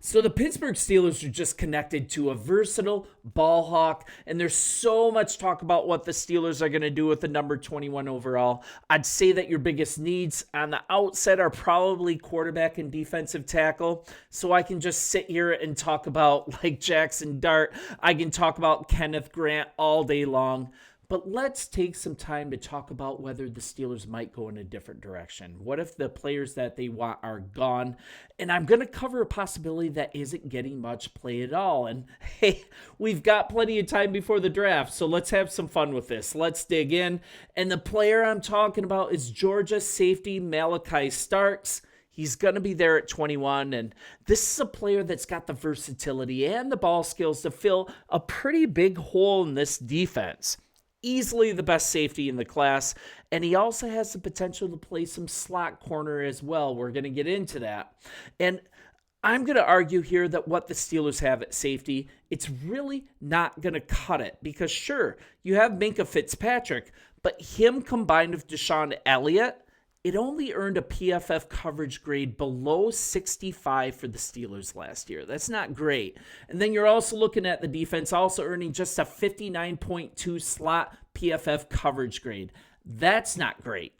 So the Pittsburgh Steelers are just connected to a versatile ball hawk, and there's so much talk about what the Steelers are going to do with the number 21 overall. I'd say that your biggest needs on the outset are probably quarterback and defensive tackle. So I can just sit here and talk about like Jackson Dart. I can talk about Kenneth Grant all day long. But let's take some time to talk about whether the Steelers might go in a different direction. What if the players that they want are gone? And I'm going to cover a possibility that isn't getting much play at all. And hey, we've got plenty of time before the draft, so let's have some fun with this. Let's dig in. And the player I'm talking about is Georgia safety Malachi Starks. He's going to be there at 21, and this is a player that's got the versatility and the ball skills to fill a pretty big hole in this defense. Easily the best safety in the class, and he also has the potential to play some slot corner as well. We're going to get into that. And I'm going to argue here that what the Steelers have at safety, it's really not going to cut it, because sure, you have Minkah Fitzpatrick, but him combined with Deshaun Elliott, it only earned a PFF coverage grade below 65 for the Steelers last year. That's not great. And then you're also looking at the defense also earning just a 59.2 slot PFF coverage grade. That's not great.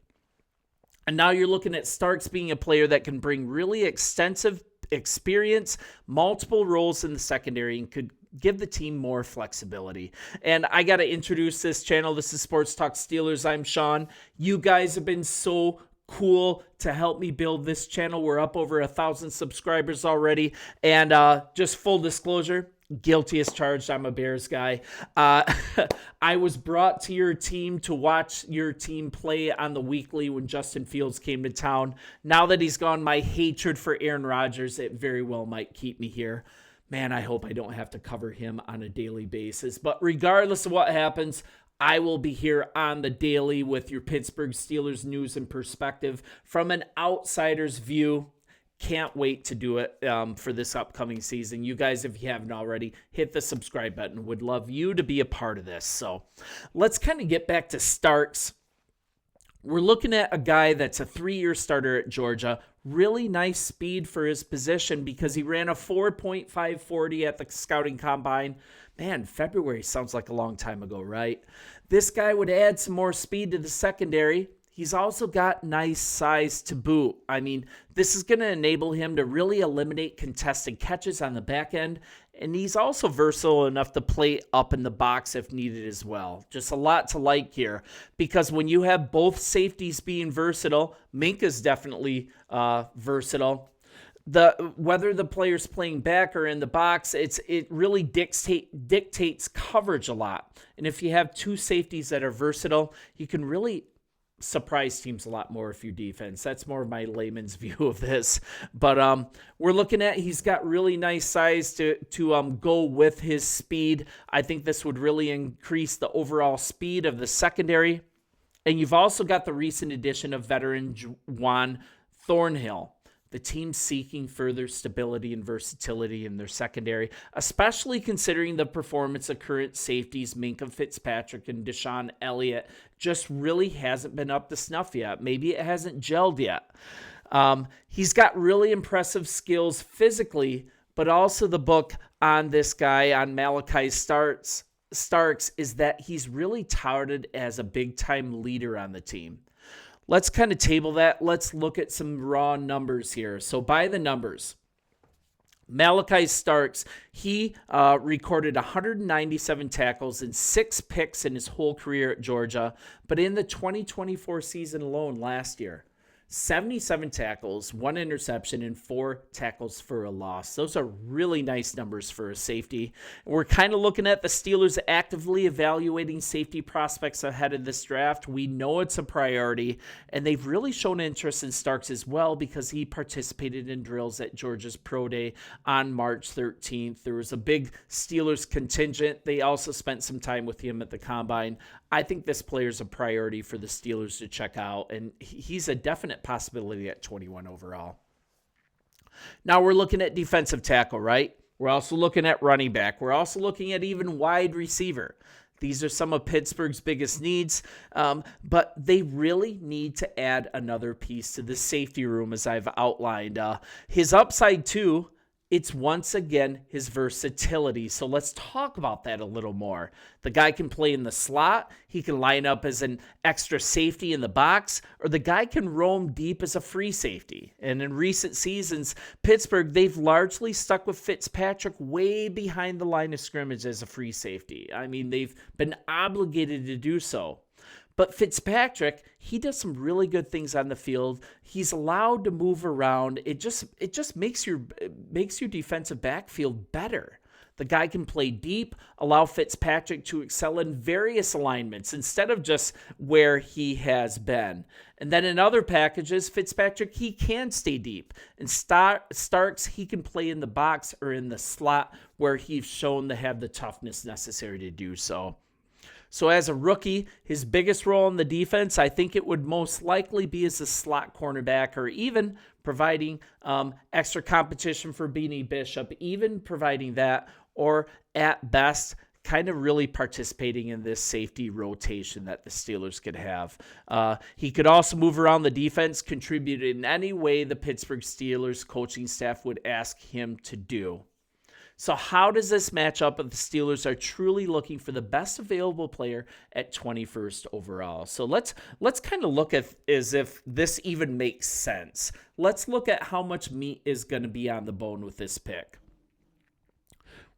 And now you're looking at Starks being a player that can bring really extensive experience, multiple roles in the secondary, and could give the team more flexibility. And I got to introduce this channel. This is Sports Talk Steelers. I'm Sean. You guys have been so cool to help me build this channel. We're up over 1,000 subscribers already. And just full disclosure, guilty as charged. I'm a Bears guy. I was brought to your team to watch your team play on the weekly when Justin Fields came to town. Now that he's gone, my hatred for Aaron Rodgers, it very well might keep me here. Man, I hope I don't have to cover him on a daily basis. But regardless of what happens, I will be here on the daily with your Pittsburgh Steelers news and perspective from an outsider's view. Can't wait to do it for this upcoming season. You guys, if you haven't already, hit the subscribe button. Would love you to be a part of this. So let's kind of get back to Starks. We're looking at a guy that's a 3-year starter at Georgia. Really nice speed for his position because he ran a 4.540 at the scouting combine. Man, February sounds like a long time ago, right? This guy would add some more speed to the secondary. He's also got nice size to boot. I mean, this is going to enable him to really eliminate contested catches on the back end. And he's also versatile enough to play up in the box if needed as well. Just a lot to like here, because when you have both safeties being versatile, Minkah's definitely versatile. Whether the player's playing back or in the box, it really dictates coverage a lot. And if you have two safeties that are versatile, you can really surprise teams a lot more if you defense. That's more of my layman's view of this. But we're looking at, he's got really nice size to go with his speed. I think this would really increase the overall speed of the secondary. And you've also got the recent addition of veteran Juan Thornhill. The team's seeking further stability and versatility in their secondary, especially considering the performance of current safeties Minkah Fitzpatrick and Deshaun Elliott just really hasn't been up to snuff yet. Maybe it hasn't gelled yet. He's got really impressive skills physically, but also the book on this guy, on Malachi Starks, is that he's really touted as a big-time leader on the team. Let's kind of table that. Let's look at some raw numbers here. So by the numbers, Malachi Starks, he recorded 197 tackles and 6 picks in his whole career at Georgia. But in the 2024 season alone last year, 77 tackles, 1 interception, and 4 tackles for a loss. Those are really nice numbers for a safety. We're kind of looking at the Steelers actively evaluating safety prospects ahead of this draft. We know it's a priority, and they've really shown interest in Starks as well because he participated in drills at Georgia's Pro Day on March 13th. There was a big Steelers contingent. They also spent some time with him at the Combine. I think this player's a priority for the Steelers to check out, and he's a definite possibility at 21 overall. Now we're looking at defensive tackle, right? We're also looking at running back. We're also looking at even wide receiver. These are some of Pittsburgh's biggest needs, but they really need to add another piece to the safety room, as I've outlined. His upside, too, it's once again his versatility. So let's talk about that a little more. The guy can play in the slot, he can line up as an extra safety in the box, or the guy can roam deep as a free safety. And in recent seasons, Pittsburgh, they've largely stuck with Fitzpatrick way behind the line of scrimmage as a free safety. I mean, they've been obligated to do so. But Fitzpatrick, he does some really good things on the field. He's allowed to move around. It just makes your defensive backfield better. The guy can play deep, allow Fitzpatrick to excel in various alignments instead of just where he has been. And then in other packages, Fitzpatrick, he can stay deep. And Starks, he can play in the box or in the slot where he's shown to have the toughness necessary to do so. So as a rookie, his biggest role in the defense, I think it would most likely be as a slot cornerback or even providing extra competition for Beanie Bishop, even providing that, or at best, kind of really participating in this safety rotation that the Steelers could have. He could also move around the defense, contribute in any way the Pittsburgh Steelers coaching staff would ask him to do. So how does this match up if the Steelers are truly looking for the best available player at 21st overall? So let's kind of look at as if this even makes sense. Let's look at how much meat is going to be on the bone with this pick.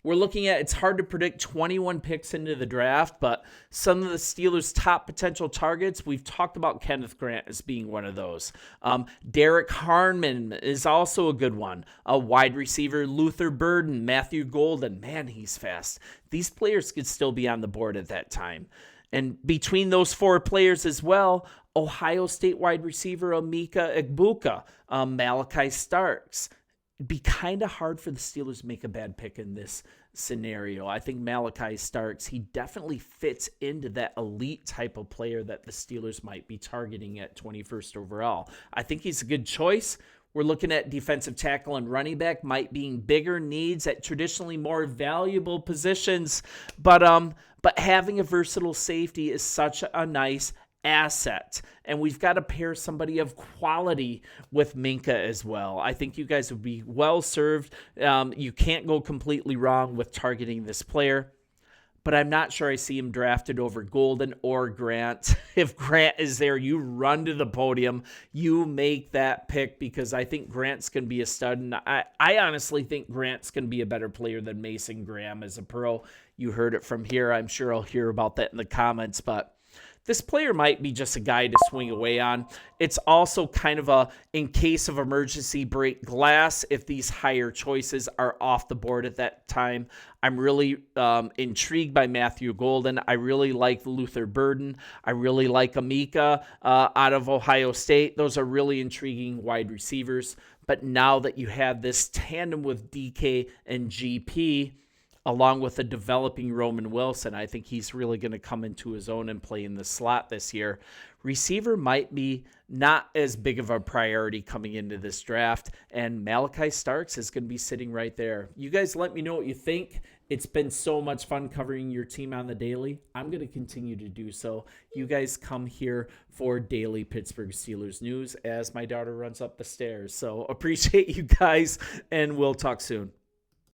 We're looking at, it's hard to predict 21 picks into the draft, but some of the Steelers' top potential targets, we've talked about Kenneth Grant as being one of those. Derek Harmon is also a good one. A wide receiver, Luther Burden, Matthew Golden. Man, he's fast. These players could still be on the board at that time. And between those four players as well, Ohio State wide receiver Emeka Egbuka, Malachi Starks. It'd be kind of hard for the Steelers to make a bad pick in this scenario. I think Malachi Starks, he definitely fits into that elite type of player that the Steelers might be targeting at 21st overall. I think he's a good choice. We're looking at defensive tackle and running back might being bigger needs at traditionally more valuable positions, but having a versatile safety is such a nice asset, and we've got to pair somebody of quality with Minka as well. I think you guys would be well served. You can't go completely wrong with targeting this player, but I'm not sure I see him drafted over Golden or Grant. If Grant is there, you run to the podium, you make that pick, because I think Grant's going to be a stud, and I honestly think Grant's going to be a better player than Mason Graham as a pro. You heard it from here. I'm sure I'll hear about that in the comments, but this player might be just a guy to swing away on. It's also kind of a, in case of emergency, break glass if these higher choices are off the board at that time. I'm really intrigued by Matthew Golden. I really like Luther Burden. I really like Emeka out of Ohio State. Those are really intriguing wide receivers. But now that you have this tandem with DK and GP, along with a developing Roman Wilson, I think he's really going to come into his own and play in the slot this year. Receiver might be not as big of a priority coming into this draft, and Malachi Starks is going to be sitting right there. You guys let me know what you think. It's been so much fun covering your team on the daily. I'm going to continue to do so. You guys come here for daily Pittsburgh Steelers news as my daughter runs up the stairs. So appreciate you guys, and we'll talk soon.